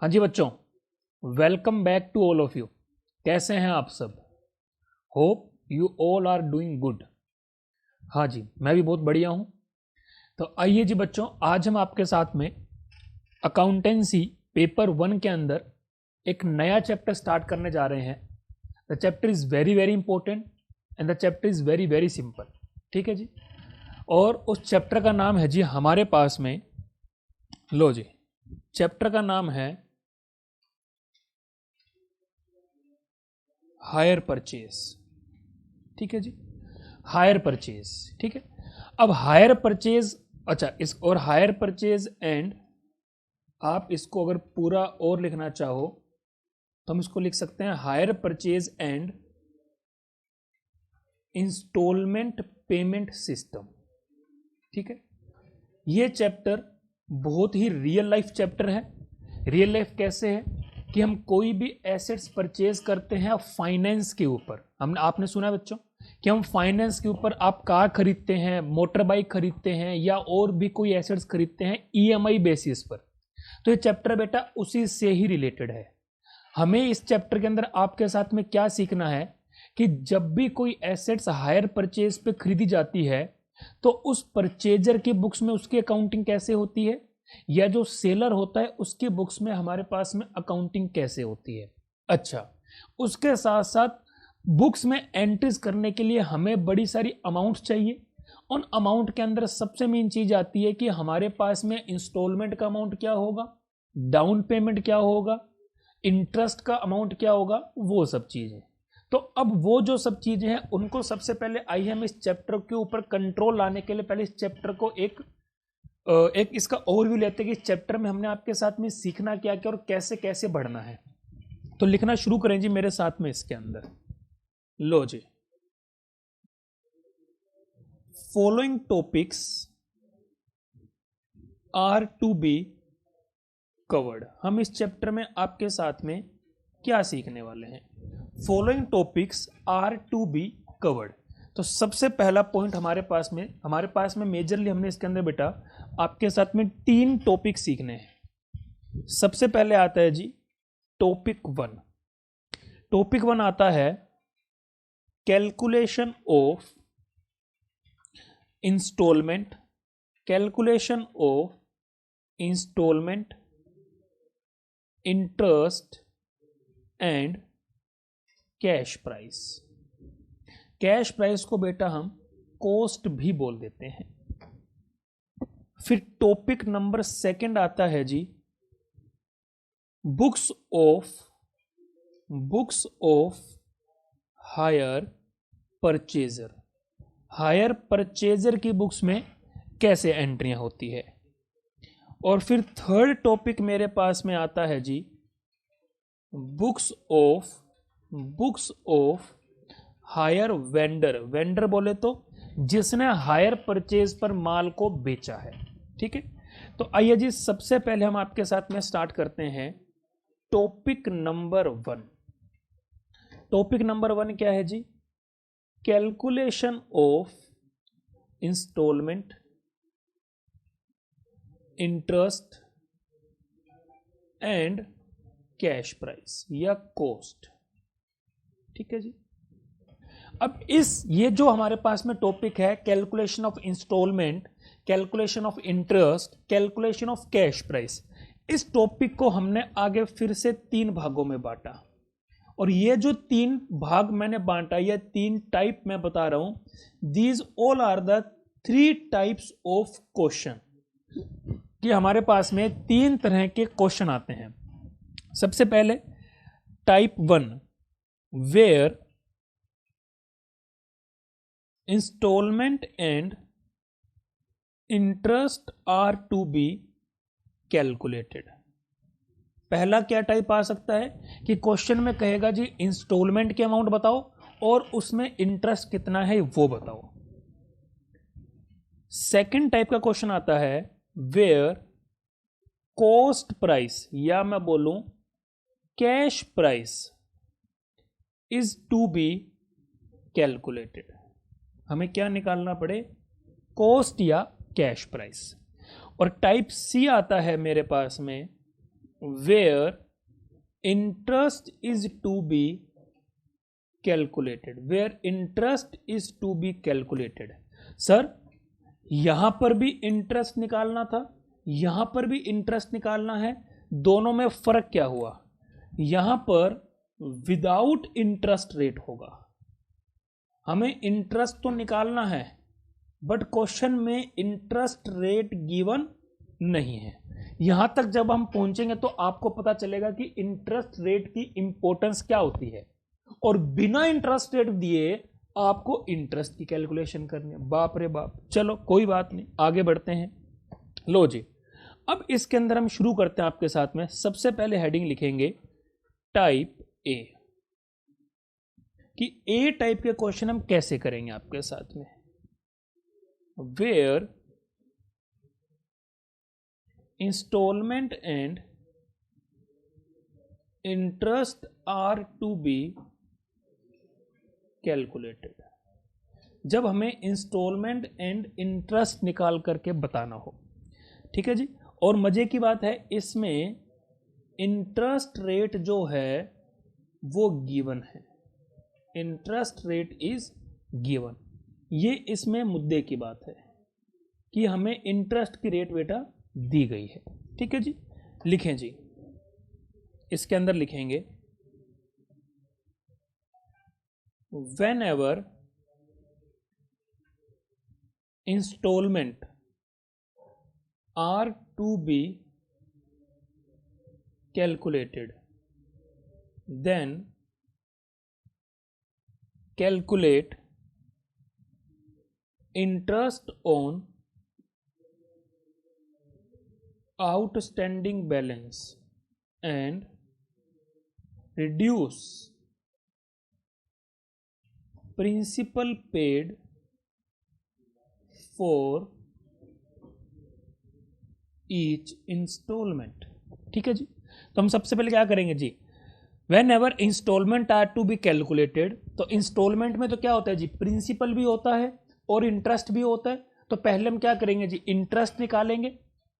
हाँ जी बच्चों, welcome back to all of you. कैसे हैं आप सब? Hope you all are doing good. हाँ जी, मैं भी बहुत बढ़िया हूँ। तो आइए जी बच्चों, आज हम आपके साथ में अकाउंटेंसी पेपर 1 के अंदर एक नया चैप्टर स्टार्ट करने जा रहे हैं। The chapter is very very important and the chapter is very very simple. ठीक है जी। और उस चैप्टर का नाम है जी हमारे पास में, लो जी, चैप्टर का नाम है हायर परचेज। ठीक है जी, हायर परचेज। ठीक है, अब हायर परचेज, अच्छा इस और हायर परचेज एंड, आप इसको अगर पूरा और लिखना चाहो तो हम इसको लिख सकते हैं hire purchase and installment payment system. ठीक है, ये चैप्टर बहुत ही रियल लाइफ चैप्टर है। रियल लाइफ कैसे है कि हम कोई भी एसेट्स परचेज करते हैं फाइनेंस के ऊपर। हमने आपने सुना है बच्चों कि हम फाइनेंस के ऊपर, आप कार खरीदते हैं, मोटर बाइक खरीदते हैं या और भी कोई एसेट्स खरीदते हैं ईएमआई बेसिस पर। तो ये चैप्टर बेटा उसी से ही रिलेटेड है। हमें इस चैप्टर के अंदर आपके साथ में क्या सीखना है कि जब भी कोई एसेट्स हायर परचेज पे खरीदी जाती है तो उस परचेजर की बुक्स में उसकी अकाउंटिंग कैसे होती है, या जो सेलर होता है उसके बुक्स में हमारे पास में अकाउंटिंग कैसे होती है। अच्छा, उसके साथ साथ बुक्स में एंट्रीज करने के लिए हमें बड़ी सारी अमाउंट चाहिए। उन अमाउंट के अंदर सबसे मेन चीज आती है कि हमारे पास में इंस्टॉलमेंट का अमाउंट क्या होगा, डाउन पेमेंट क्या होगा, इंटरेस्ट का अमाउंट क्या होगा, वो सब चीजें। तो अब वो जो सब चीजें हैं उनको सबसे पहले आइए हम इस चैप्टर के ऊपर कंट्रोल लाने के लिए पहले इस चैप्टर को एक इसका ओवरव्यू लेते हैं कि इस चैप्टर में हमने आपके साथ में सीखना क्या क्या और कैसे कैसे बढ़ना है। तो लिखना शुरू करें जी मेरे साथ में इसके अंदर। लो जी, following topics are to be covered. हम इस चैप्टर में आपके साथ में क्या सीखने वाले हैं? Following topics are to be covered. तो सबसे पहला पॉइंट हमारे पास में मेजरली हमने इसके अंदर बेटा आपके साथ में 3 टॉपिक सीखने हैं। सबसे पहले आता है जी टॉपिक 1। टॉपिक 1 आता है calculation of installment, calculation of instalment, interest and cash price. Cash price को बेटा हम कॉस्ट भी बोल देते हैं। फिर टॉपिक नंबर 2 आता है जी books of hire purchaser. Hire purchaser की बुक्स में कैसे एंट्रियां होती है। और फिर थर्ड टॉपिक मेरे पास में आता है जी books of hire vendor. Vendor बोले तो जिसने हायर परचेज पर माल को बेचा है। ठीक है, तो आइए जी सबसे पहले हम आपके साथ में स्टार्ट करते हैं टॉपिक नंबर 1। टॉपिक नंबर 1 क्या है जी? Calculation of instalment, interest and cash price या कॉस्ट। ठीक है जी। अब ये जो हमारे पास में टॉपिक है calculation of installment, calculation of interest, calculation of cash price, इस टॉपिक को हमने आगे फिर से 3 भागों में बांटा। और ये जो 3 भाग मैंने बांटा, ये 3 टाइप मैं बता रहा हूं, these all are the 3 types of question. कि हमारे पास में 3 तरह के क्वेश्चन आते हैं। सबसे पहले type 1 where installment and interest are to be calculated. पहला क्या टाइप आ सकता है कि क्वेश्चन में कहेगा जी इंस्टॉलमेंट के अमाउंट बताओ और उसमें इंटरेस्ट कितना है वो बताओ। सेकंड टाइप का क्वेश्चन आता है वेयर कॉस्ट प्राइस या मैं बोलूं cash price is to be calculated. हमें क्या निकालना पड़े, कॉस्ट या कैश प्राइस। और टाइप सी आता है मेरे पास में where interest is to be calculated, where interest is to be calculated. Sir यहां पर भी इंटरेस्ट निकालना था, यहां पर भी इंटरेस्ट निकालना है, दोनों में फर्क क्या हुआ? यहां पर विदाउट इंटरेस्ट रेट होगा, हमें इंटरेस्ट तो निकालना है बट क्वेश्चन में इंटरेस्ट रेट गिवन नहीं है। यहां तक जब हम पहुंचेंगे तो आपको पता चलेगा कि इंटरेस्ट रेट की इंपॉर्टेंस क्या होती है, और बिना इंटरेस्ट रेट दिए आपको इंटरेस्ट की कैलकुलेशन करनी है। बाप रे बाप, चलो कोई बात नहीं, आगे बढ़ते हैं। लो जी, अब इसके अंदर हम शुरू करते हैं आपके साथ में। सबसे पहले हेडिंग लिखेंगे टाइप ए, कि ए टाइप के क्वेश्चन हम कैसे करेंगे आपके साथ में। Where installment and interest are to be calculated, जब हमें इंस्टॉलमेंट एंड इंटरेस्ट निकाल करके बताना हो, ठीक है जी। और मजे की बात है, इसमें इंटरेस्ट रेट जो है वो गिवन है, इंटरेस्ट रेट इज गिवन। ये इसमें मुद्दे की बात है कि हमें इंटरेस्ट की रेट बेटा दी गई है, ठीक है जी। लिखें जी, इसके अंदर लिखेंगे whenever installment are to be calculated, then calculate interest on outstanding balance and reduce principal paid for each instalment, ठीक है जी। तो हम सबसे पहले क्या करेंगे जी, whenever instalment are to be calculated, तो इंस्टॉलमेंट में तो क्या होता है जी, प्रिंसिपल भी होता है और इंटरेस्ट भी होता है। तो पहले हम क्या करेंगे जी, इंटरेस्ट निकालेंगे।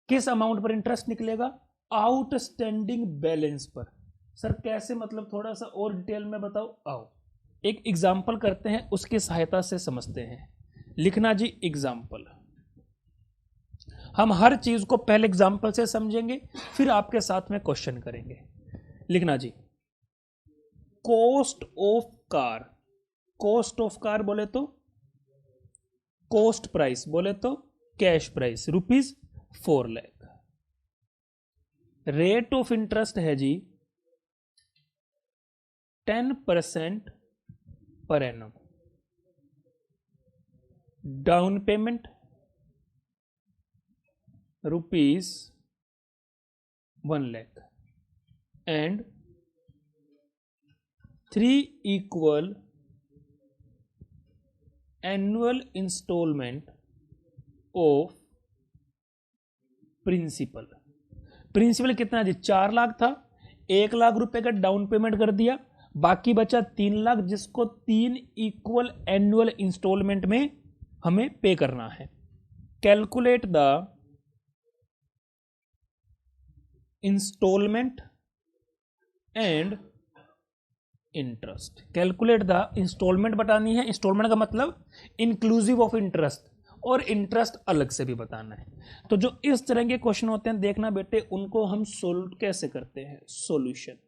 किस अमाउंट पर इंटरेस्ट निकलेगा? आउटस्टैंडिंग बैलेंस पर। सर कैसे, मतलब थोड़ा सा और डिटेल में बताओ। आओ एक एग्जाम्पल करते हैं, उसकी सहायता से समझते हैं। लिखना जी एग्जाम्पल, हम हर चीज को पहले एग्जाम्पल से समझेंगे, फिर आपके साथ में क्वेश्चन करेंगे। लिखना जी, cost of car, cost of car बोले तो कॉस्ट प्राइस, बोले तो cash price ₹4 lakh. Rate of interest है जी 10% per annum. Down payment ₹1 lakh and 3 equal annual instalment of principal. Principal कितना जी, 4 लाख था, 1 लाख रुपए का डाउन पेमेंट कर दिया, बाकी बचा 3 लाख, जिसको 3 इक्वल एनुअल इंस्टॉलमेंट में हमें पे करना है। Calculate the installment and interest. Calculate the installment बतानी है, इंस्टॉलमेंट का मतलब इंक्लूसिव ऑफ इंटरेस्ट, और इंटरेस्ट अलग से भी बताना है। तो जो इस तरह के क्वेश्चन होते हैं देखना बेटे, उनको हम सोल्व कैसे करते हैं, सॉल्यूशन,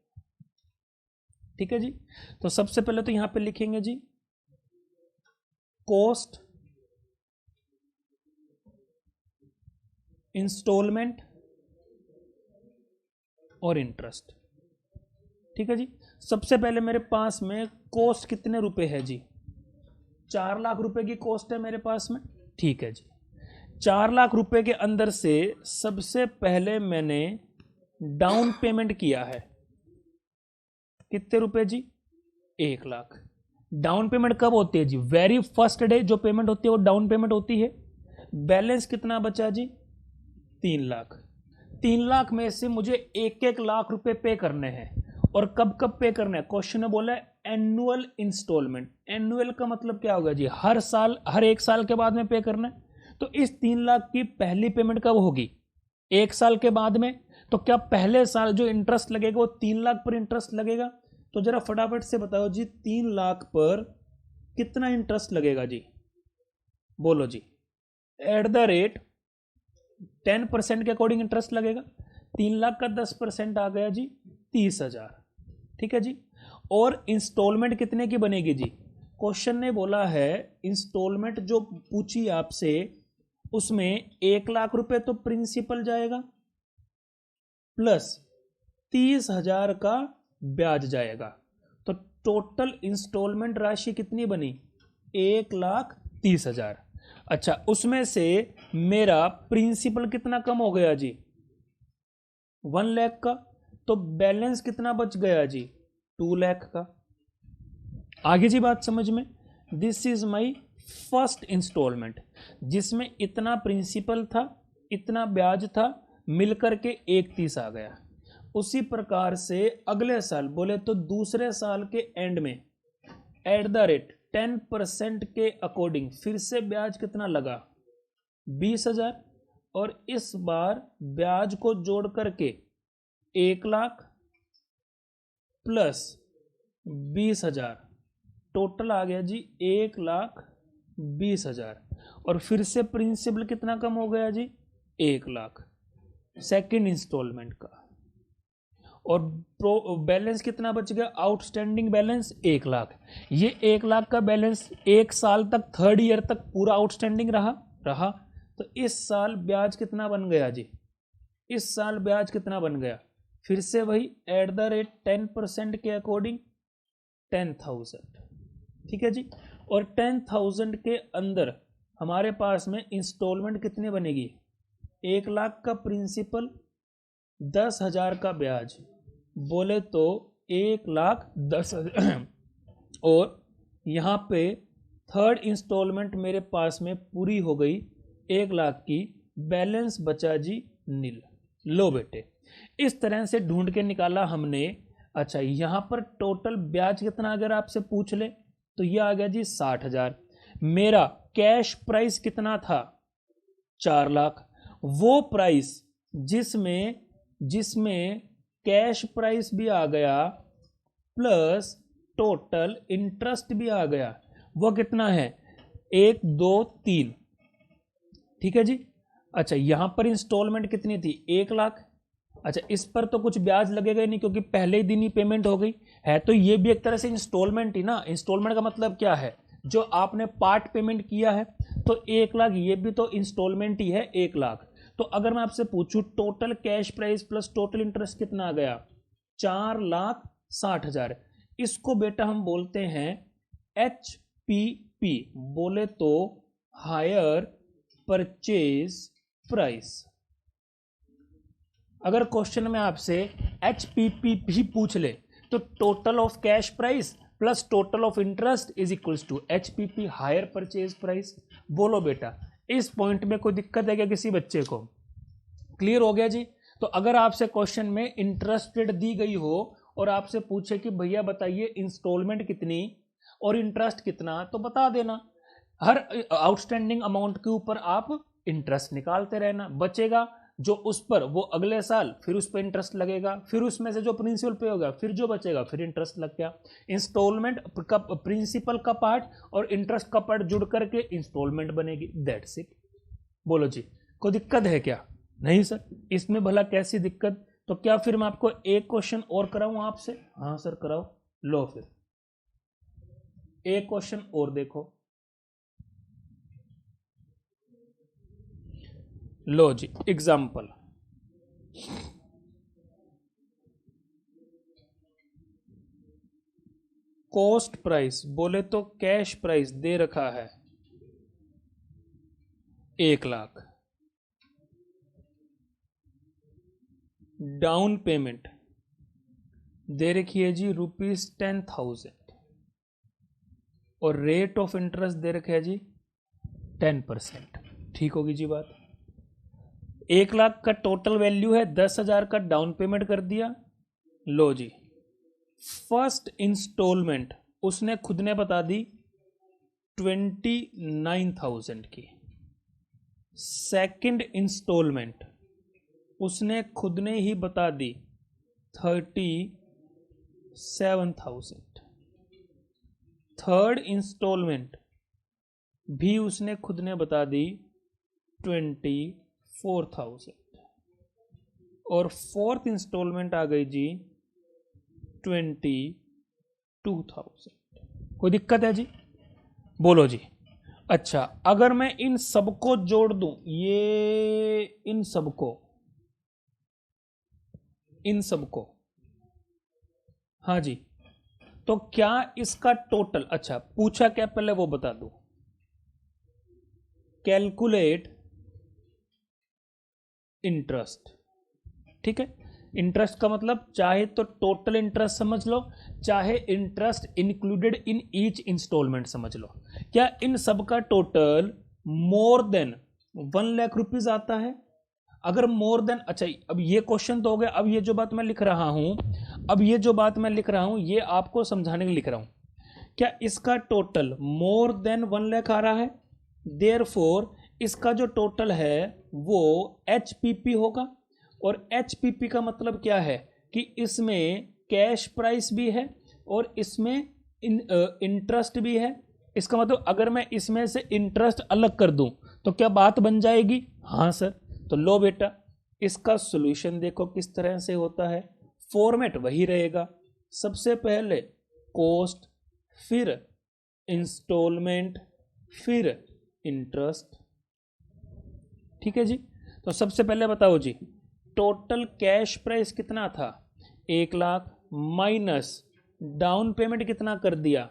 ठीक है जी। तो सबसे पहले तो यहां पे लिखेंगे जी कॉस्ट, इंस्टॉलमेंट और इंटरेस्ट, ठीक है जी। सबसे पहले मेरे पास में कॉस्ट कितने रुपए है जी, 4 लाख रुपए की कॉस्ट है मेरे पास में, ठीक है जी। 4 लाख रुपए के अंदर से सबसे पहले मैंने डाउन पेमेंट किया है, कितने रुपए जी, 1 लाख। डाउन पेमेंट कब होती है जी, वेरी फर्स्ट डे जो पेमेंट होती है वो डाउन पेमेंट होती है। बैलेंस कितना बचा जी, 3 लाख। 3 लाख में से मुझे 1-1 लाख रुपए पे करने हैं, और कब कब पे करना है, क्वेश्चन में बोला है एनुअल इंस्टॉलमेंट। एनुअल का मतलब क्या होगा जी, हर साल, हर 1 साल के बाद में पे करना है। तो इस 3 लाख की पहली पेमेंट कब होगी, 1 साल के बाद में। तो क्या पहले साल जो इंटरेस्ट लगेगा वो 3 लाख पर इंटरेस्ट लगेगा? तो जरा फटाफट से बताओ जी, 3 लाख पर कितना इंटरेस्ट लगेगा जी? बोलो जी। एट द रेट 10% के अकॉर्डिंग इंटरेस्ट लगेगा। 3 लाख का 10% आ गया जी 30,000। ठीक है जी। और इंस्टॉलमेंट कितने की बनेगी जी? क्वेश्चन ने बोला है इंस्टॉलमेंट जो पूछी आपसे उसमें 1 लाख रुपए तो प्रिंसिपल जाएगा प्लस 30,000 का ब्याज जाएगा। तो टोटल इंस्टॉलमेंट राशि कितनी बनी? 1,30,000। अच्छा, उसमें से मेरा प्रिंसिपल कितना कम हो गया जी? 1 लाख का। तो बैलेंस कितना बच गया जी? 2 लाख का। आगे जी बात समझ में? This is my first installment जिसमें इतना प्रिंसिपल था, इतना ब्याज था, मिलकर के 1,30,000 आ गया। उसी प्रकार से अगले साल बोले तो दूसरे साल के एंड में एट द रेट 10% के अकॉर्डिंग फिर से ब्याज कितना लगा? 20,000। और इस बार ब्याज को जोड़ करके 1 लाख प्लस 20,000 टोटल आ गया जी 1,20,000। और फिर से प्रिंसिपल कितना कम हो गया जी? 1 लाख सेकेंड इंस्टॉलमेंट का। और बैलेंस कितना बच गया? Outstanding balance 1 lakh. ये 1 लाख का बैलेंस 1 साल तक, 3rd ईयर तक पूरा आउटस्टैंडिंग रहा। तो इस साल ब्याज कितना बन गया जी? इस साल ब्याज कितना बन गया? फिर से वही एट द रेट 10% के अकॉर्डिंग 10,000। ठीक है जी। और 10,000 के अंदर हमारे पास में इंस्टॉलमेंट कितनी बनेगी? 1 लाख का प्रिंसिपल, 10,000 का ब्याज, बोले तो 1,10,000। और यहाँ पे 3rd इंस्टॉलमेंट मेरे पास में पूरी हो गई 1 लाख की, बैलेंस बचा जी नील। लो बेटे, इस तरह से ढूंढ के निकाला हमने। अच्छा, यहाँ पर टोटल ब्याज कितना अगर आपसे पूछ ले तो ये आ गया जी 60,000। मेरा कैश प्राइस कितना था? 4 लाख। वो प्राइस जिसमें कैश प्राइस भी आ गया प्लस टोटल इंटरेस्ट भी आ गया, वो कितना है? 1, 2, 3। ठीक है जी। अच्छा, यहां पर इंस्टॉलमेंट कितनी थी? 1 लाख। अच्छा, इस पर तो कुछ ब्याज लगेगा ही नहीं क्योंकि पहले ही दिन ही पेमेंट हो गई है। तो ये भी एक तरह से इंस्टॉलमेंट ही ना। इंस्टॉलमेंट का मतलब क्या है? जो आपने पार्ट पेमेंट किया है। तो 1 लाख ये भी तो इंस्टॉलमेंट ही है 1 लाख। तो अगर मैं आपसे पूछूं total cash price plus total interest कितना आ गया? 4,60,000। इसको बेटा हम बोलते हैं HPP, बोले तो हायर परचेज प्राइस। अगर क्वेश्चन में आपसे HPP भी पूछ ले तो total of cash price plus total of interest is equals to HPP, hire purchase price. बोलो बेटा, इस पॉइंट में कोई दिक्कत है क्या किसी बच्चे को? क्लियर हो गया जी। तो अगर आपसे क्वेश्चन में इंटरेस्ट रेट दी गई हो और आपसे पूछे कि भैया बताइए इंस्टॉलमेंट कितनी और इंटरेस्ट कितना, तो बता देना। हर आउटस्टैंडिंग अमाउंट के ऊपर आप इंटरेस्ट निकालते रहना, बचेगा जो उस पर वो अगले साल फिर उस पर इंटरेस्ट लगेगा, फिर उसमें से जो प्रिंसिपल पे होगा फिर जो बचेगा फिर इंटरेस्ट लग गया। इंस्टॉलमेंट का प्रिंसिपल का पार्ट और इंटरेस्ट का पार्ट जुड़ करके इंस्टॉलमेंट बनेगी। That's it. बोलो जी, कोई दिक्कत है क्या? नहीं सर, इसमें भला कैसी दिक्कत? तो क्या फिर मैं आपको एक क्वेश्चन और कराऊं आपसे? हाँ सर कराओ। लो फिर एक क्वेश्चन और देखो। लो जी एग्जाम्पल, कॉस्ट प्राइस बोले तो कैश प्राइस दे रखा है 1 लाख, डाउन पेमेंट दे रखी है जी ₹10,000 और रेट ऑफ इंटरेस्ट दे रखा है जी 10%। ठीक होगी जी बात। 1 लाख का टोटल वैल्यू है, 10,000 का डाउन पेमेंट कर दिया। लो जी, फर्स्ट इंस्टॉलमेंट उसने खुद ने बता दी 29,000 की। सेकंड इंस्टॉलमेंट उसने खुद ने ही बता दी 37,000। थर्ड इंस्टॉलमेंट भी उसने खुद ने बता दी 24,000 और फोर्थ इंस्टॉलमेंट आ गई जी 22,000। कोई दिक्कत है जी? बोलो जी। अच्छा, अगर मैं इन सबको जोड़ दूं, ये इन सबको, हाँ जी, तो क्या इसका टोटल, अच्छा पूछा क्या पहले वो बता दो। कैलकुलेट इंटरेस्ट, ठीक है। इंटरेस्ट का मतलब चाहे तो टोटल इंटरेस्ट समझ लो, चाहे interest included in each installment समझ लो। क्या इन सब का total more then 1 lakh rupees आता है? अगर मोर देन, अच्छा अब ये क्वेश्चन तो हो गया। अब ये जो बात मैं लिख रहा हूं, ये आपको समझाने के लिए लिख रहा हूं। क्या इसका टोटल मोर देन 1 लाख आ रहा है? देयरफॉर इसका जो टोटल है वो एचपीपी होगा। और एचपीपी का मतलब क्या है कि इसमें कैश प्राइस भी है और इसमें इंटरेस्ट भी है। इसका मतलब अगर मैं इसमें से इंटरेस्ट अलग कर दूं तो क्या बात बन जाएगी? हाँ सर। तो लो बेटा, इसका सॉल्यूशन देखो किस तरह से होता है। फॉर्मेट वही रहेगा, सबसे पहले कॉस्ट, फिर इंस्टॉलमेंट, फिर इंटरेस्ट। ठीक है जी। तो सबसे पहले बताओ जी, टोटल कैश प्राइस कितना था? 1 लाख माइनस डाउन पेमेंट कितना कर दिया?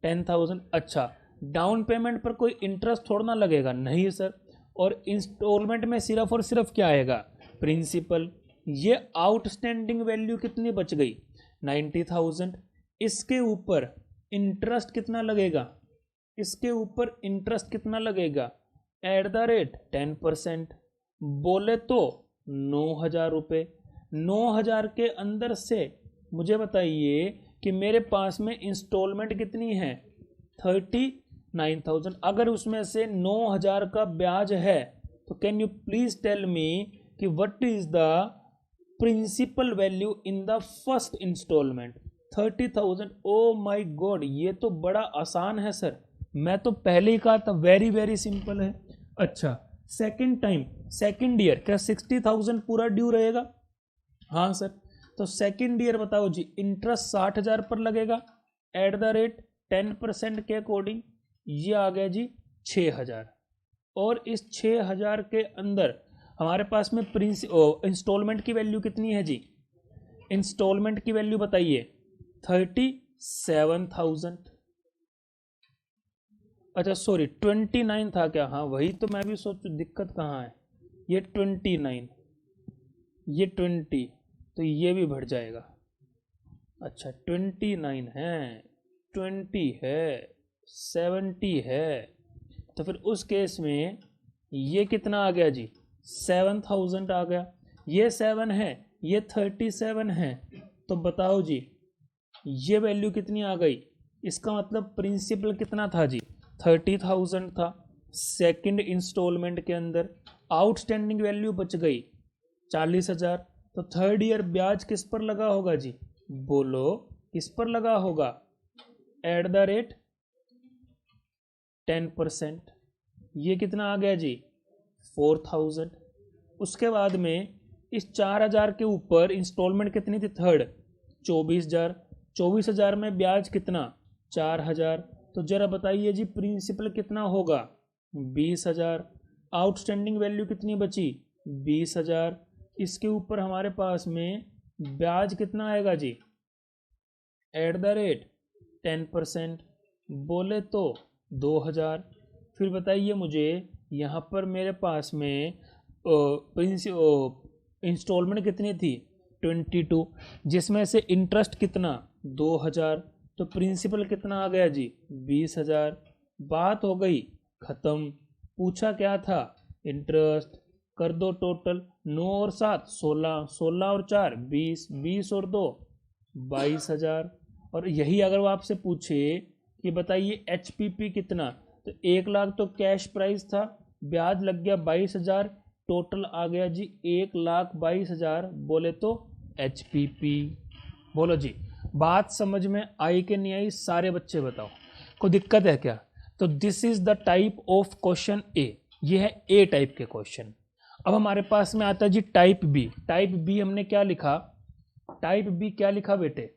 10,000। अच्छा, डाउन पेमेंट पर कोई इंटरेस्ट थोड़ा ना लगेगा, नहीं सर। और इंस्टॉलमेंट में सिर्फ और सिर्फ क्या आएगा? प्रिंसिपल। ये आउटस्टैंडिंग वैल्यू कितनी बच गई? 90,000। इसके ऊपर इंटरेस्ट कितना लगेगा? इसके ऊपर इंटरेस्ट कितना लगेगा? At the rate 10%। बोले तो 9,000 रुपये। 9,000 के अंदर से मुझे बताइए कि मेरे पास में इंस्टॉलमेंट कितनी है? 39,000। अगर उसमें से 9,000 का ब्याज है तो can you please tell me कि what is the principal value in the first instalment? 30,000। Oh my God, ये तो बड़ा आसान है सर। मैं तो पहले ही कहा था वेरी वेरी सिंपल है। अच्छा, सेकंड ईयर क्या 60,000 पूरा ड्यू रहेगा? हाँ सर। तो सेकंड ईयर बताओ जी, इंटरेस्ट 60,000 पर लगेगा एट द रेट 10% के अकॉर्डिंग। ये आ गया जी 6,000। और इस 6,000 के अंदर हमारे पास में इंस्टॉलमेंट की वैल्यू कितनी है जी? इंस्टॉलमेंट की वैल्यू बताइए 37,000। अच्छा सॉरी, 29 था क्या? हाँ वही तो मैं भी सोचूं दिक्कत कहाँ है। ये 29, ये 20, तो ये भी बढ़ जाएगा। अच्छा 29 है, 20 है, 70 है, तो फिर उस केस में ये कितना आ गया जी? 7,000 आ गया। ये 7 है, ये 37 है, तो बताओ जी ये वैल्यू कितनी आ गई? इसका मतलब प्रिंसिपल कितना था जी? 30,000 था। सेकंड इंस्टॉलमेंट के अंदर आउटस्टैंडिंग वैल्यू बच गई 40,000। तो थर्ड ईयर ब्याज किस पर लगा होगा जी? बोलो किस पर लगा होगा? At the rate 10%। ये कितना आ गया जी? 4,000। उसके बाद में इस 4,000 के ऊपर इंस्टॉलमेंट कितनी थी? थर्ड 24,000। 24,000 में ब्याज कितना? 4,000। तो जरा बताइए जी प्रिंसिपल कितना होगा? 20,000। आउटस्टैंडिंग वैल्यू कितनी बची? 20,000। इसके ऊपर हमारे पास में ब्याज कितना आएगा जी? At the rate 10%। बोले तो 2,000। फिर बताइए मुझे, यहाँ पर मेरे पास में इंस्टॉलमेंट कितनी थी? 22, जिसमें से इंटरेस्ट कितना? 2,000। तो प्रिंसिपल कितना आ गया जी? 20,000। बात हो गई खत्म। पूछा क्या था? इंटरेस्ट। कर दो टोटल, 9 और 7 16, 16 और 4 20, 20 और 2 22,000। और यही अगर वो आपसे पूछे कि बताइए एचपीपी कितना, तो 1 लाख तो कैश प्राइस था, ब्याज लग गया 22,000, टोटल आ गया जी 1,22,000, बोले तो HPP। बोलो जी, बात समझ में आई कि नहीं आई? सारे बच्चे बताओ, कोई दिक्कत है क्या? तो this is the type of question A, ये है ए टाइप के क्वेश्चन। अब हमारे पास में आता है जी टाइप बी। टाइप बी हमने क्या लिखा? टाइप बी क्या लिखा बेटे?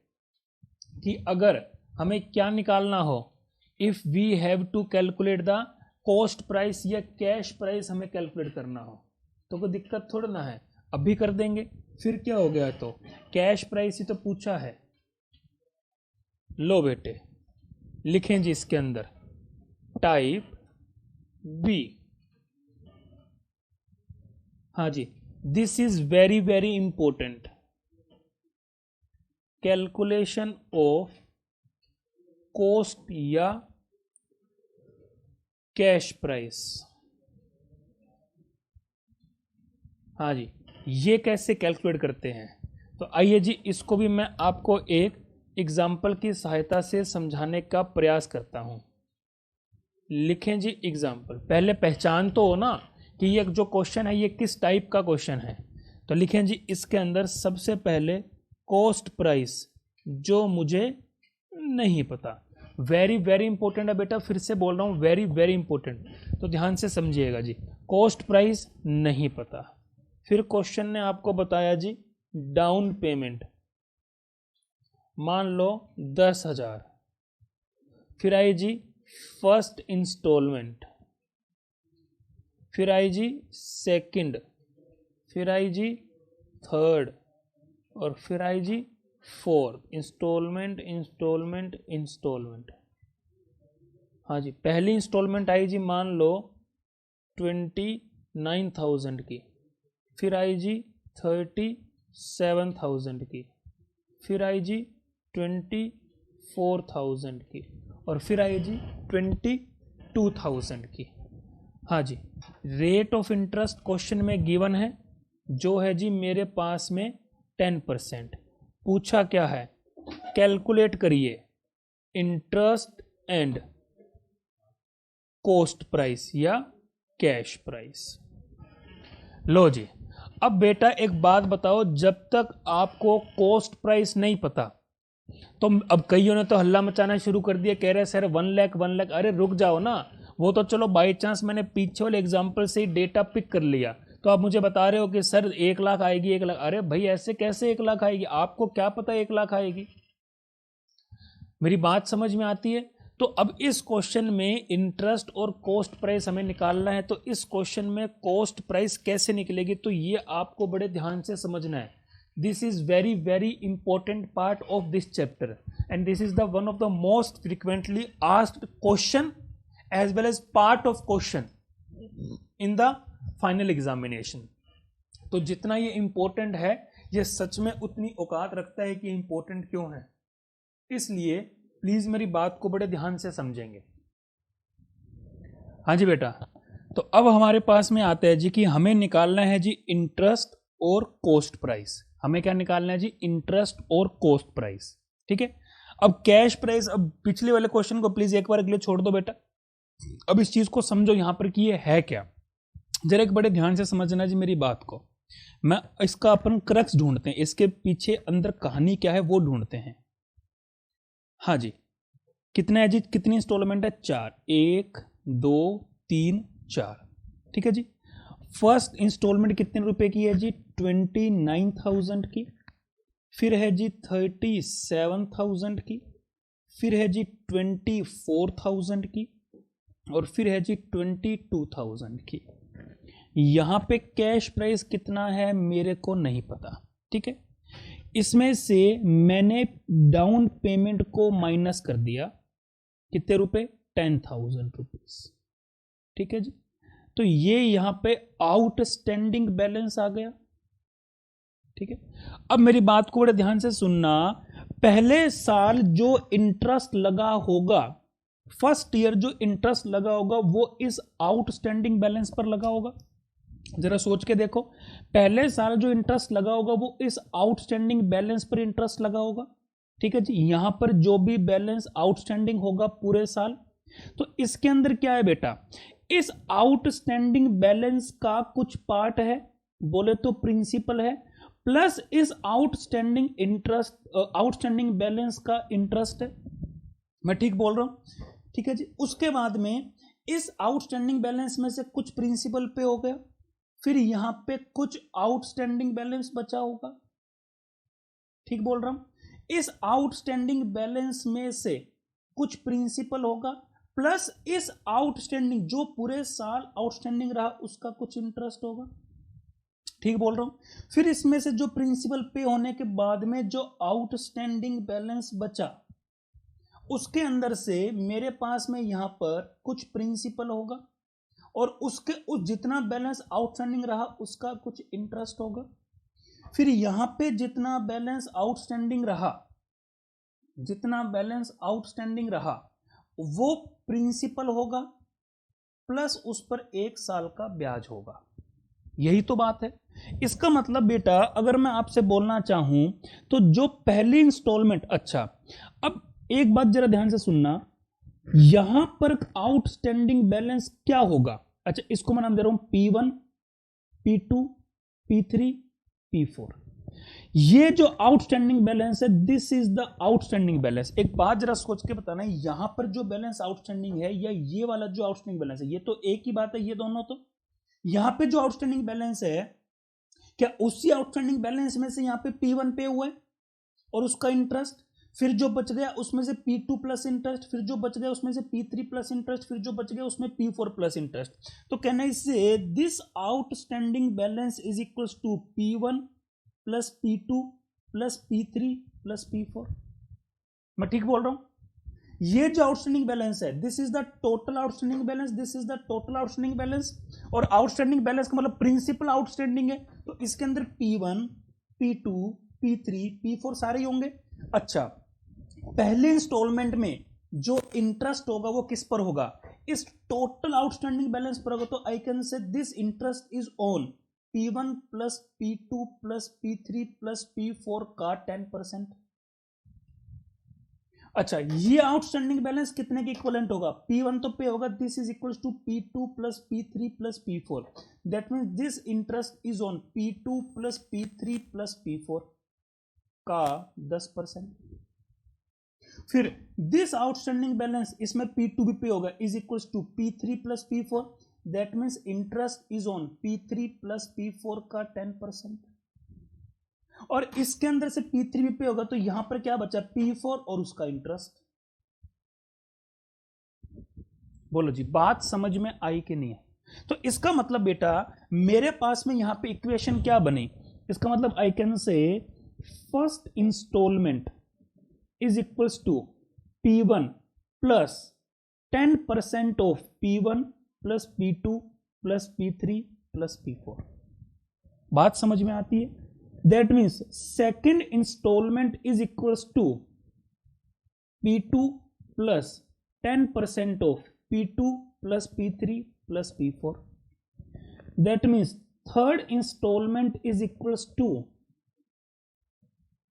कि अगर हमें क्या निकालना हो, if we have to calculate the cost price या कैश प्राइस हमें कैलकुलेट करना हो, तो कोई दिक्कत थोड़ा ना है, अभी कर देंगे। फिर क्या हो गया? तो कैश प्राइस ही तो पूछा है। लो बेटे, लिखें जी इसके अंदर टाइप बी। हाँ जी, this is very very important, calculation of cost या कैश प्राइस। हाँ जी, ये कैसे कैलकुलेट करते हैं? तो आइए जी, इसको भी मैं आपको एक एग्जाम्पल की सहायता से समझाने का प्रयास करता हूं। लिखें जी एग्जाम्पल। पहले पहचान तो हो ना कि ये जो क्वेश्चन है ये किस टाइप का क्वेश्चन है। तो लिखें जी, इसके अंदर सबसे पहले कॉस्ट प्राइस जो मुझे नहीं पता। वेरी वेरी इंपॉर्टेंट है बेटा, फिर से बोल रहा हूँ, वेरी वेरी इंपॉर्टेंट, तो ध्यान से समझिएगा जी। कॉस्ट प्राइस नहीं पता। फिर क्वेश्चन ने आपको बताया जी डाउन पेमेंट, मान लो 10,000। फिर आई जी फर्स्ट इंस्टॉलमेंट, फिर आई जी सेकंड, फिर आई जी थर्ड, और फिर आई जी फोर्थ। Installment installment installment. हाँ जी, पहली इंस्टॉलमेंट आई जी मान लो 29,000 की, फिर आई जी 37,000 की, फिर आई जी 24,000 की, और फिर आई जी 22,000 की। हाँ जी, रेट ऑफ इंटरेस्ट क्वेश्चन में गिवन है, जो है जी मेरे पास में 10%। पूछा क्या है? कैलकुलेट करिए इंटरेस्ट एंड कॉस्ट प्राइस या कैश प्राइस। लो जी, अब बेटा एक बात बताओ, जब तक आपको कॉस्ट प्राइस नहीं पता, तो अब कईयों ने तो हल्ला मचाना शुरू कर दिया, कह रहे सर 1 लाख 1 लाख। अरे रुक जाओ ना, वो तो चलो बाई चांस मैंने पीछे वाले एग्जाम्पल से ही डेटा पिक कर लिया, तो आप मुझे बता रहे हो कि सर 1 लाख आएगी 1 लाख। अरे भाई ऐसे कैसे 1 लाख आएगी? आपको क्या पता 1 लाख आएगी? मेरी बात समझ में आती है? तो अब इस क्वेश्चन में इंटरेस्ट और कॉस्ट प्राइस हमें निकालना है, तो इस क्वेश्चन में कॉस्ट प्राइस कैसे निकलेगी, तो ये आपको बड़े ध्यान से समझना है। This is very very important part of this chapter, and this is the one of the most frequently asked question as well as part of question in the final examination. तो जितना ये इंपॉर्टेंट है, ये सच में उतनी औकात रखता है कि इंपॉर्टेंट क्यों है। इसलिए प्लीज मेरी बात को बड़े ध्यान से समझेंगे। हाँ जी बेटा, तो अब हमारे पास में आता है जी कि हमें निकालना है जी इंटरेस्ट और कॉस्ट प्राइस। हमें क्या निकालना है जी? इंटरेस्ट और कॉस्ट प्राइस। ठीक है, अब कैश प्राइस, अब पिछले वाले क्वेश्चन को प्लीज एक बार के लिए छोड़ दो बेटा, अब इस चीज को समझो यहां पर कि ये है क्या। जरा एक बड़े ध्यान से समझना जी मेरी बात को। मैं इसका अपन क्रक्स ढूंढते हैं, इसके पीछे अंदर कहानी क्या है वो ढूंढते हैं। हाँ जी, कितना है जी? कितनी इंस्टॉलमेंट है? 4, 1 2 3 4। ठीक है जी, फर्स्ट इंस्टॉलमेंट कितने रुपए की है जी? 29,000 की, फिर है जी 37,000 की, फिर है जी 24,000 की, और फिर है जी 22,000 की। यहां पे कैश प्राइस कितना है मेरे को नहीं पता। ठीक है, इसमें से मैंने डाउन पेमेंट को माइनस कर दिया, कितने रुपए? 10,000 रुपीज। ठीक है जी, तो ये यहां पे आउटस्टैंडिंग बैलेंस आ गया। ठीक है, अब मेरी बात को बड़े ध्यान से सुनना। पहले साल जो इंटरेस्ट लगा होगा, फर्स्ट ईयर जो इंटरेस्ट लगा होगा, वो इस आउटस्टैंडिंग बैलेंस पर लगा होगा। जरा सोच के देखो, पहले साल जो इंटरेस्ट लगा होगा वो इस आउटस्टैंडिंग बैलेंस पर इंटरेस्ट लगा होगा। ठीक है जी, यहां पर जो भी बैलेंस आउटस्टैंडिंग होगा पूरे साल, तो इसके अंदर क्या है बेटा? इस आउटस्टैंडिंग बैलेंस का कुछ पार्ट है, बोले तो प्रिंसिपल है, प्लस इस आउटस्टैंडिंग बैलेंस का इंटरेस्ट है। मैं ठीक बोल रहा हूं? ठीक है जी। उसके बाद में इस आउटस्टैंडिंग बैलेंस में से कुछ प्रिंसिपल पे हो गया, फिर यहां पे कुछ आउटस्टैंडिंग बैलेंस बचा होगा। ठीक बोल रहा हूं? इस आउटस्टैंडिंग बैलेंस में से कुछ प्रिंसिपल होगा, प्लस इस आउटस्टैंडिंग जो पूरे साल आउटस्टैंडिंग रहा उसका कुछ इंटरेस्ट होगा। ठीक बोल रहा हूं? फिर इसमें से जो प्रिंसिपल पे होने के बाद में जो आउटस्टैंडिंग बैलेंस बचा, उसके अंदर से मेरे पास में यहां पर कुछ प्रिंसिपल होगा और उसके उस जितना बैलेंस आउटस्टैंडिंग रहा उसका कुछ इंटरेस्ट होगा। फिर यहां पे जितना बैलेंस आउटस्टैंडिंग रहा वो प्रिंसिपल होगा, प्लस उस पर 1 साल का ब्याज होगा। यही तो बात है। इसका मतलब बेटा अगर मैं आपसे बोलना चाहूं तो जो पहली इंस्टॉलमेंट, अच्छा अब एक बात जरा ध्यान से सुनना, यहां पर आउटस्टैंडिंग बैलेंस क्या होगा? अच्छा इसको मैं नाम दे रहा हूं P1, P2, P3, P4। ये जो आउटस्टैंडिंग बैलेंस है, this is the outstanding balance. एक बात जरा सोच के बताना, यहां पर जो बैलेंस आउटस्टैंडिंग है या ये वाला जो आउटस्टैंडिंग बैलेंस है, ये तो एक ही बात है, ये दोनों तो। यहां पे जो आउटस्टैंडिंग बैलेंस है, क्या उसी आउटस्टैंडिंग बैलेंस में से यहां पे P1 पे हुआ है और उसका इंटरेस्ट, फिर जो बच गया उसमें से P2 प्लस इंटरेस्ट, फिर जो बच गया उसमें से P3 प्लस इंटरेस्ट, फिर जो बच गया उसमें P4 प्लस इंटरेस्ट। तो कहना इससे this outstanding balance is equals to P1 plus P2 plus P3 plus P4। मैं ठीक बोल रहा हूं? ये जो आउटस्टैंडिंग बैलेंस है, this is the total outstanding balance, this is the total outstanding balance. और आउटस्टैंडिंग बैलेंस का मतलब प्रिंसिपल आउटस्टैंडिंग है, तो इसके अंदर P1, P2, P3, P4 सारे ही होंगे। अच्छा, पहले इंस्टॉलमेंट में जो इंटरेस्ट होगा वो किस पर होगा? इस टोटल आउटस्टैंडिंग बैलेंस पर होगा। तो आई कैन से this interest is on P1 plus P2 plus P3 plus P4 का 10%। अच्छा, ये आउटस्टैंडिंग बैलेंस कितने के इक्वलेंट होगा? P1 तो पे होगा, this is equal to P2 plus P3 plus P4। That means this interest is on P2 plus P3 plus P4 का 10%। फिर दिस आउटस्टैंडिंग बैलेंस, इसमें P2 भी पे होगा, is equal to P3 plus P4। That means interest is on P3 plus P4 का 10%। और इसके अंदर से P3 भी पे होगा, तो यहां पर क्या बचा? P4 और उसका इंटरेस्ट। बोलो जी, बात समझ में आई कि नहीं है? तो इसका मतलब बेटा मेरे पास में यहां पे इक्वेशन क्या बनी? इसका मतलब I can say first installment is equals to P1 plus 10% of P1 plus P2 plus P3 plus P4। बात समझ में आती है? That means second installment is equals to P2 plus 10% of P2 plus P3 plus P4. That means third installment is equals to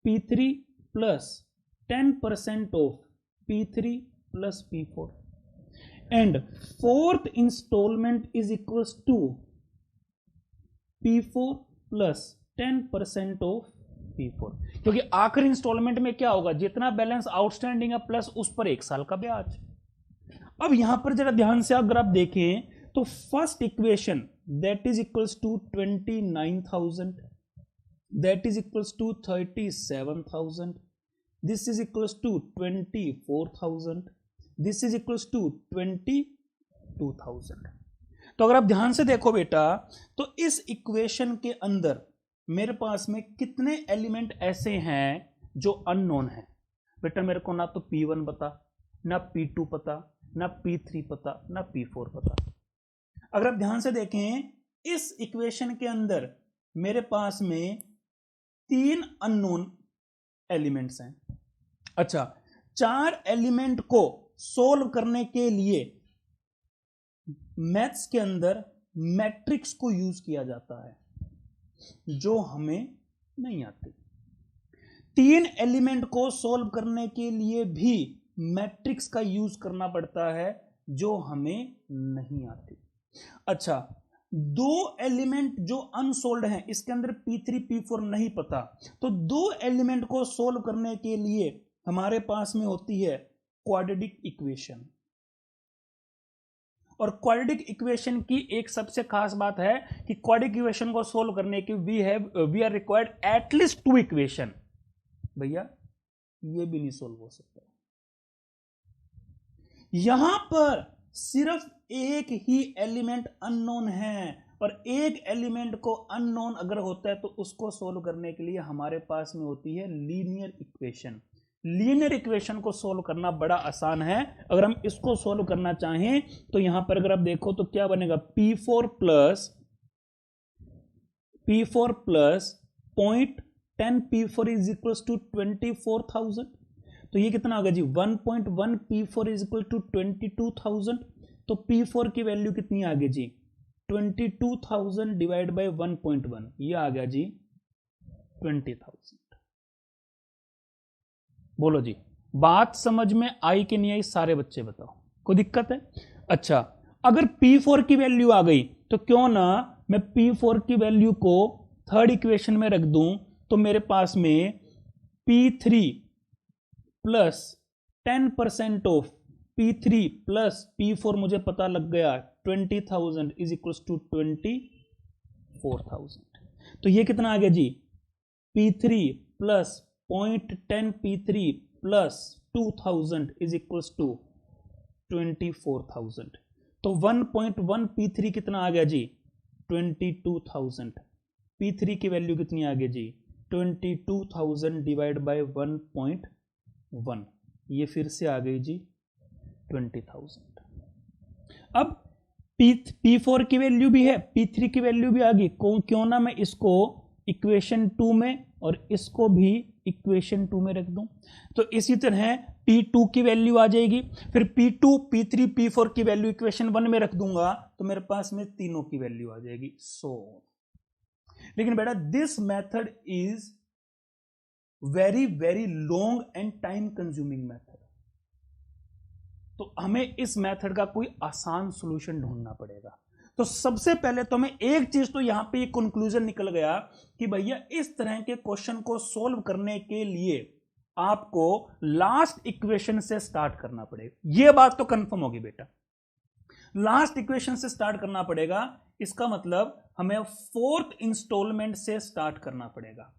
P3 plus 10% of P3 plus P4. And fourth installment is equals to P4 plus 10% of P4, क्योंकि आखिरी instalment में क्या होगा? जितना balance outstanding है plus उस पर 1 साल का ब्याज। अब यहां पर जरा ध्यान से अगर आप देखें तो first equation that is equals to 29,000, that is equals to 37,000, this is equals to 24,000, this is equals to 22,000। तो अगर आप ध्यान से देखो बेटा, तो इस इक्वेशन के अंदर मेरे पास में कितने एलिमेंट ऐसे हैं जो अननोन है? बेटा मेरे को ना तो P1 पता, ना P2 पता, ना P3 पता, ना P4 पता। अगर आप ध्यान से देखें, इस इक्वेशन के अंदर मेरे पास में 3 अननोन एलिमेंट्स हैं। अच्छा, 4 एलिमेंट को सोल्व करने के लिए मैथ्स के अंदर मैट्रिक्स को यूज किया जाता है, जो हमें नहीं आती। 3 एलिमेंट को सोल्व करने के लिए भी मैट्रिक्स का यूज करना पड़ता है, जो हमें नहीं आती। अच्छा, दो एलिमेंट जो अनसोल्ड हैं, इसके अंदर P3 P4 नहीं पता, तो दो एलिमेंट को सोल्व करने के लिए हमारे पास में होती है क्वाड्रेटिक इक्वेशन। और क्वाड्रेटिक इक्वेशन की एक सबसे खास बात है कि क्वाड्रेटिक इक्वेशन को सोल्व करने की we are required at least 2 equation. भैया ये भी नहीं सोल्व हो सकता। यहां पर सिर्फ एक ही एलिमेंट अननोन है, और एक एलिमेंट को अननोन अगर होता है तो उसको सोल्व करने के लिए हमारे पास में होती है लीनियर इक्वेशन। लीनियर इक्वेशन को सोल्व करना बड़ा आसान है। अगर हम इसको सोल्व करना चाहें तो यहां पर अगर आप देखो तो क्या बनेगा, P4 plus 0.10 P4 is equal to 24,000। तो ये कितना आ गया जी, 1.1 P4 इज इक्वल टू 22,000। तो P4 की वैल्यू कितनी आ गई जी, 22,000 डिवाइड बाय 1.1, ये आ गया जी 20,000। बोलो जी, बात समझ में आई कि नहीं आई? सारे बच्चे बताओ, कोई दिक्कत है? अच्छा, अगर P4 की वैल्यू आ गई तो क्यों ना मैं P4 की वैल्यू को थर्ड इक्वेशन में रख दूं, तो मेरे पास में P3 plus 10% of P3 plus P4 मुझे पता लग गया 20,000 इज इक्वल टू 24,000। तो ये कितना आ गया जी, P3 plus 0.10 P3 plus 2,000 is equal to 24,000। तो 1.1 P3 कितना आ गया जी, 22,000। P3 की वैल्यू कितनी आ गई जी, 22,000 डिवाइड बाय 1.1, ये फिर से आ गई जी 20,000। अब P4 की वैल्यू भी है, P3 की वैल्यू भी आ गई, क्यों ना मैं इसको इक्वेशन 2 में और इसको भी इक्वेशन 2 में रख दूं। तो इसी तरह P2 की वैल्यू आ जाएगी, फिर P2 P3 P4 की वैल्यू इक्वेशन 1 में रख दूंगा तो मेरे पास में तीनों की वैल्यू आ जाएगी। लेकिन बेटा this method is very very long and time consuming method, तो हमें इस मेथड का कोई आसान सॉल्यूशन ढूंढना पड़ेगा। तो सबसे पहले तो हमें एक चीज तो यहां पे कंक्लूजन निकल गया कि भैया इस तरह के क्वेश्चन को सोल्व करने के लिए आपको लास्ट इक्वेशन से स्टार्ट करना पड़ेगा। यह बात तो कंफर्म होगी बेटा, लास्ट इक्वेशन से स्टार्ट करना पड़ेगा। इसका मतलब हमें फोर्थ इंस्टॉलमेंट से स्टार्ट करना पड़ेगा।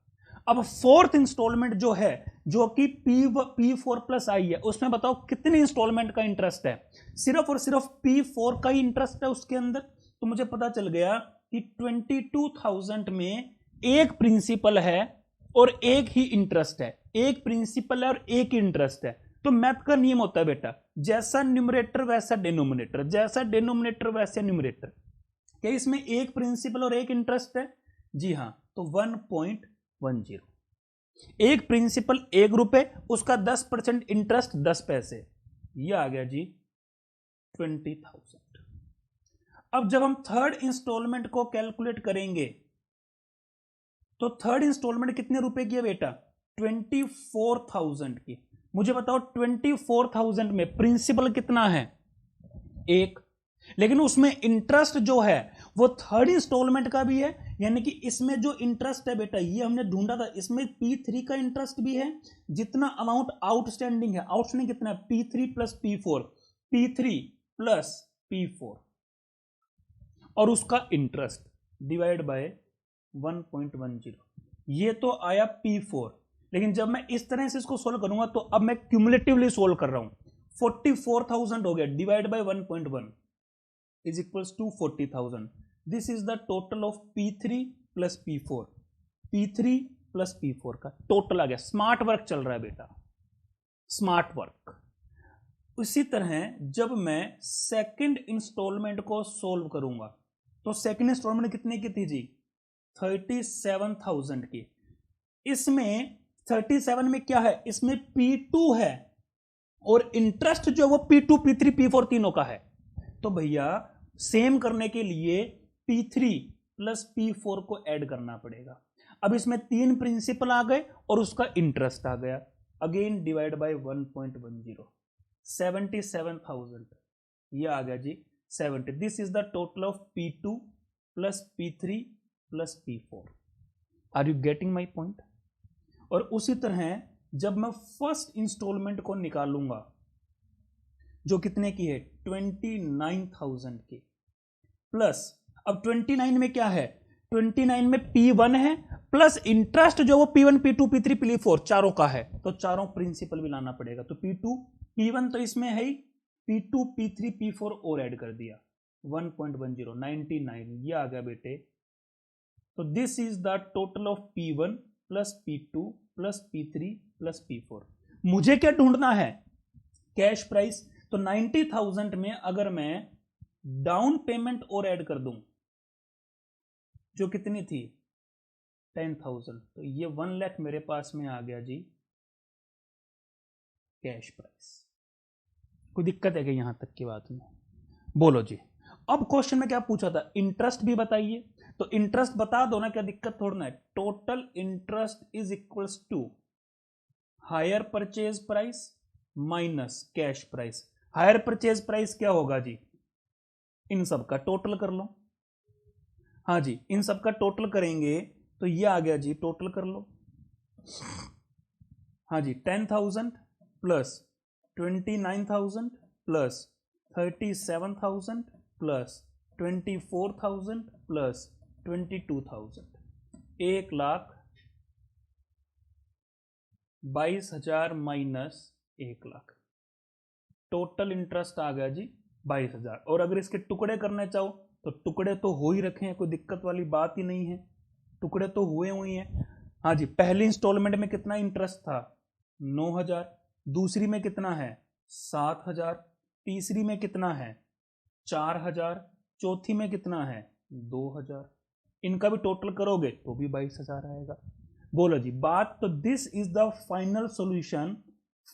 अब फोर्थ इंस्टॉलमेंट जो है, जो कि P4 प्लस आई है, उसमें बताओ कितने इंस्टॉलमेंट का इंटरेस्ट है? सिर्फ और सिर्फ P4 का ही इंटरेस्ट है उसके अंदर। तो मुझे पता चल गया कि 22,000 में एक प्रिंसिपल है और एक ही इंटरेस्ट है। एक प्रिंसिपल है और एक ही इंटरेस्ट है। तो मैथ का नियम होता है बेटा, जैसा न्यूमरेटर वैसा डिनोमिनेटर, जैसा डिनोमिनेटर वैसे न्यूमरेटर। क्या इसमें एक प्रिंसिपल और एक इंटरेस्ट है? जी हां, तो 1.10। एक प्रिंसिपल 1 रुपए, उसका 10% इंटरेस्ट 10 पैसे, ये आ गया जी 20,000। अब जब हम थर्ड इंस्टॉलमेंट को कैलकुलेट करेंगे तो थर्ड इंस्टॉलमेंट कितने रुपए की है बेटा? 24,000 की। मुझे बताओ 24,000 में प्रिंसिपल कितना है? 1, लेकिन उसमें इंटरेस्ट जो है वो थर्ड इंस्टॉलमेंट का भी है, यानी कि इसमें जो इंटरेस्ट है बेटा, ये हमने ढूंढा था, इसमें P3 का इंटरेस्ट भी है। जितना अमाउंट आउटस्टैंडिंग है, आउटस्टैंडिंग कितना है? P3 plus P4, P3 plus P4 और उसका इंटरेस्ट डिवाइड बाय 1.10, ये तो आया P4। लेकिन जब मैं इस तरह से इसको सोल्व करूंगा तो अब मैं क्यूमुलेटिवली सोल्व कर रहा हूं। 44,000 हो गया, divide by 1.1 is equals to 40,000। This is the total of P3 plus P4। P3 plus P4 का टोटल आ गया। स्मार्ट वर्क चल रहा है बेटा, स्मार्ट वर्क। इसी तरह जब मैं सेकंड इंस्टॉलमेंट को सोल्व करूंगा तो सेकंड इंस्टॉलमेंट कितने की थी जी? 37,000 की। इसमें 37 में क्या है? इसमें P2 है और इंटरेस्ट जो वो P2 P3 P4 तीनों का है। तो भैया सेम करने के लिए P3 प्लस P4 को ऐड करना पड़ेगा। अब इसमें 3 प्रिंसिपल आ गए और उसका इंटरेस्ट आ गया, अगेन डिवाइड बाय 1.10, 77,000, ये आ गया जी 70. This is the total of P2 plus P3 plus P4. Are you getting my point? और उसी तरह जब मैं फर्स्ट इंस्टॉलमेंट को निकालूंगा जो कितने की है 29,000 की, प्लस अब 29 में क्या है, 29 में P1 है प्लस इंटरेस्ट जो वो P1 P2 P3 P4 चारों का है, तो चारों प्रिंसिपल भी लाना पड़ेगा। तो P2 P1 तो इसमें है ही, P2 P3 P4 और ऐड कर दिया 1.10 99 ये आ गया बेटे। तो this is the total of P1 plus P2 plus P3 plus P4। मुझे क्या ढूंढना है, कैश प्राइस। तो 90,000 में अगर मैं डाउन पेमेंट और ऐड कर दूं जो कितनी थी 10,000, तो ये 1 लाख मेरे पास में आ गया जी कैश प्राइस। कोई दिक्कत है क्या यहां तक की बात में? बोलो जी। अब क्वेश्चन में क्या पूछा था, इंटरेस्ट भी बताइए, तो इंटरेस्ट बता दो ना, क्या दिक्कत थोड़ा है। Total interest is equals to hire purchase price minus cash price. Hire purchase price क्या होगा जी, इन सब का टोटल कर लो। हाँ जी, इन सब का टोटल करेंगे तो ये आ गया जी, टोटल कर लो। हाँ जी, 10,000 plus 29,000 plus 37,000 plus 24,000 plus 22,000, 1,22,000 minus 1,00,000, total interest आ गया जी 22,000। और अगर इसके टुकड़े करने चाहो तो टुकड़े तो हो ही रखे हैं, कोई दिक्कत वाली बात ही नहीं है, टुकड़े तो हुए हुए हैं। हाँ जी, पहली इंस्टॉलमेंट में कितना इंटरेस्ट था 9,000, दूसरी में कितना है 7,000, तीसरी में कितना है 4,000, चौथी में कितना है 2,000, इनका भी टोटल करोगे तो भी 22,000 आएगा। बोलो जी बात। तो this is the final solution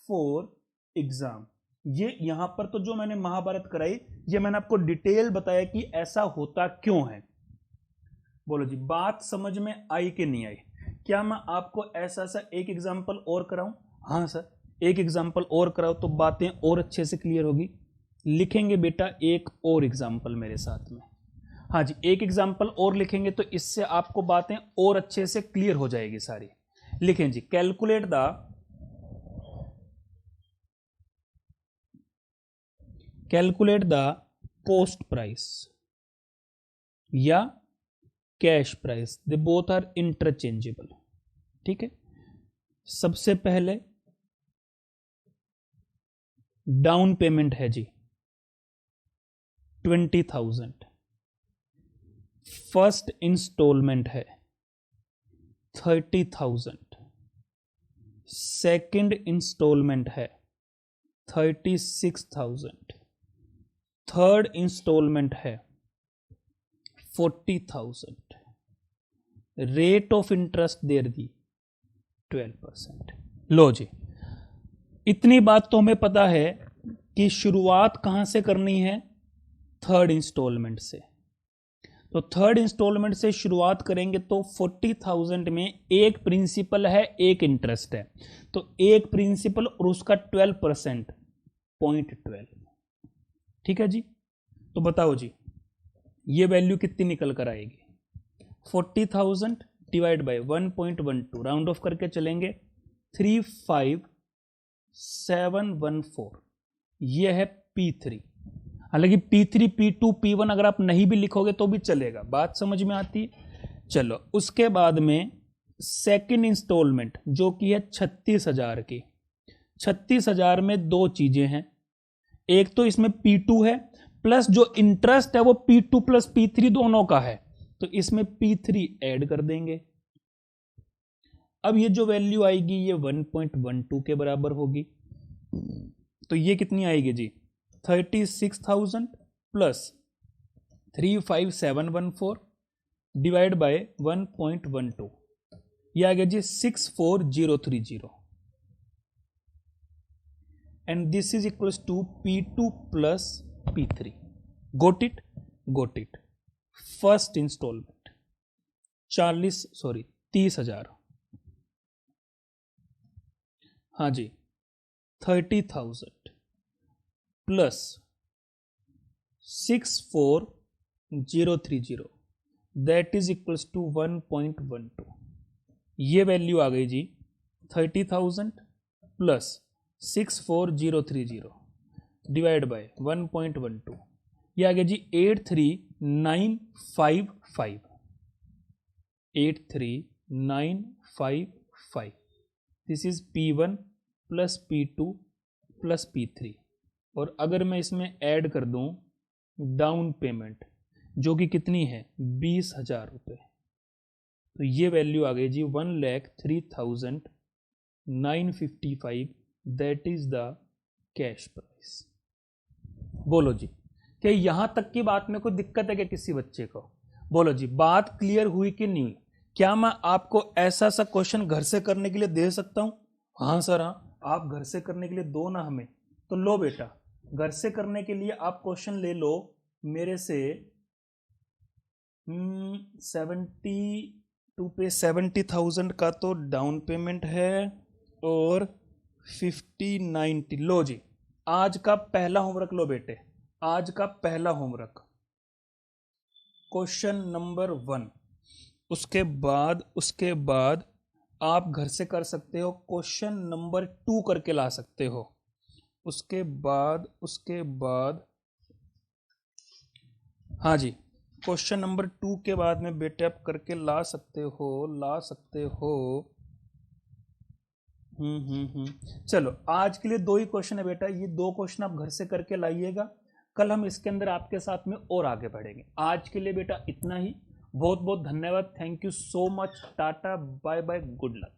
for exam. ये यहां पर तो जो मैंने महाभारत कराई, ये मैंने आपको डिटेल बताया कि ऐसा होता क्यों है। बोलो जी बात समझ में आई कि नहीं आई? क्या मैं आपको ऐसा सा एक एग्जांपल और कराऊं? हाँ सर, एक एग्जांपल और कराओ तो बातें और अच्छे से क्लियर होगी। लिखेंगे बेटा एक और एग्जांपल मेरे साथ में। हाँ जी, एक एग्जांपल और लिखेंगे तो इससे आपको बातें और अच्छे से क्लियर हो जाएगी सारी। लिखें जी, कैलकुलेट द पोस्ट प्राइस या cash price, they both are interchangeable. ठीक है, सबसे पहले डाउन पेमेंट है जी 20,000, फर्स्ट इंस्टॉलमेंट है 30,000, सेकंड इंस्टॉलमेंट है 36,000, थर्ड इंस्टॉलमेंट है 40,000, रेट ऑफ इंटरेस्ट देर दी 12%। लो जी, इतनी बात तो हमें पता है कि शुरुआत कहां से करनी है, थर्ड इंस्टॉलमेंट से। तो थर्ड इंस्टॉलमेंट से शुरुआत करेंगे तो 40,000 में एक प्रिंसिपल है एक इंटरेस्ट है, तो एक प्रिंसिपल और उसका 12%, 0.12। ठीक है जी, तो बताओ जी ये वैल्यू कितनी निकल कर आएगी, 40,000 डिवाइड बाय 1.12, राउंड ऑफ करके चलेंगे 35714, ये है P3। हालांकि P3 P2 P1 अगर आप नहीं भी लिखोगे तो भी चलेगा, बात समझ में आती है। चलो उसके बाद में सेकंड इंस्टॉलमेंट जो कि है 36,000 की। 36,000 में दो चीजें हैं, एक तो इसमें P2 है प्लस जो इंटरेस्ट है वो P2 प्लस P3 दोनों का है, तो इसमें P3 ऐड कर देंगे। अब ये जो वैल्यू आएगी ये 1.12 के बराबर होगी, तो ये कितनी आएगी जी 36,000 प्लस 35714 डिवाइड बाय 1.12, ये आ गया जी 64030, and this is equals to P2 plus P3। Got it? Got it. First instalment 30,000, हाँ जी 30,000 plus 64030 that is equals to 1.12। ये वैल्यू आ गई जी 30,000 प्लस 64030 डिवाइड बाय 1.12, ये आ गया जी 83955। 83955 this is P1 plus P2 plus P3। और अगर मैं इसमें ऐड कर दूं डाउन पेमेंट जो कि कितनी है 20,000 रुपये, तो ये वैल्यू आ गई जी 1,03,955 that is the cash price. बोलो जी, क्या यहां तक की बात में कोई दिक्कत है क्या किसी बच्चे को? बोलो जी, बात क्लियर हुई कि नहीं हुई? क्या मैं आपको ऐसा सा क्वेश्चन घर से करने के लिए दे सकता हूं? हाँ सर हाँ, आप घर से करने के लिए दो ना हमें। तो लो बेटा, घर से करने के लिए आप क्वेश्चन ले लो मेरे से। 72 पे 70,000 का तो डाउन पेमेंट है और 50-90। लो जी, आज का पहला होमवर्क लो बेटे, आज का पहला होमवर्क क्वेश्चन नंबर 1। उसके बाद आप घर से कर सकते हो क्वेश्चन नंबर 2 करके ला सकते हो। उसके बाद हाँ जी, क्वेश्चन नंबर 2 के बाद में बेटे आप करके ला सकते हो। चलो आज के लिए 2 ही क्वेश्चन है बेटा, ये 2 क्वेश्चन आप घर से करके लाइएगा। कल हम इसके अंदर आपके साथ में और आगे बढ़ेंगे। आज के लिए बेटा इतना ही। बहुत बहुत धन्यवाद, thank you so much, tata bye bye, good luck.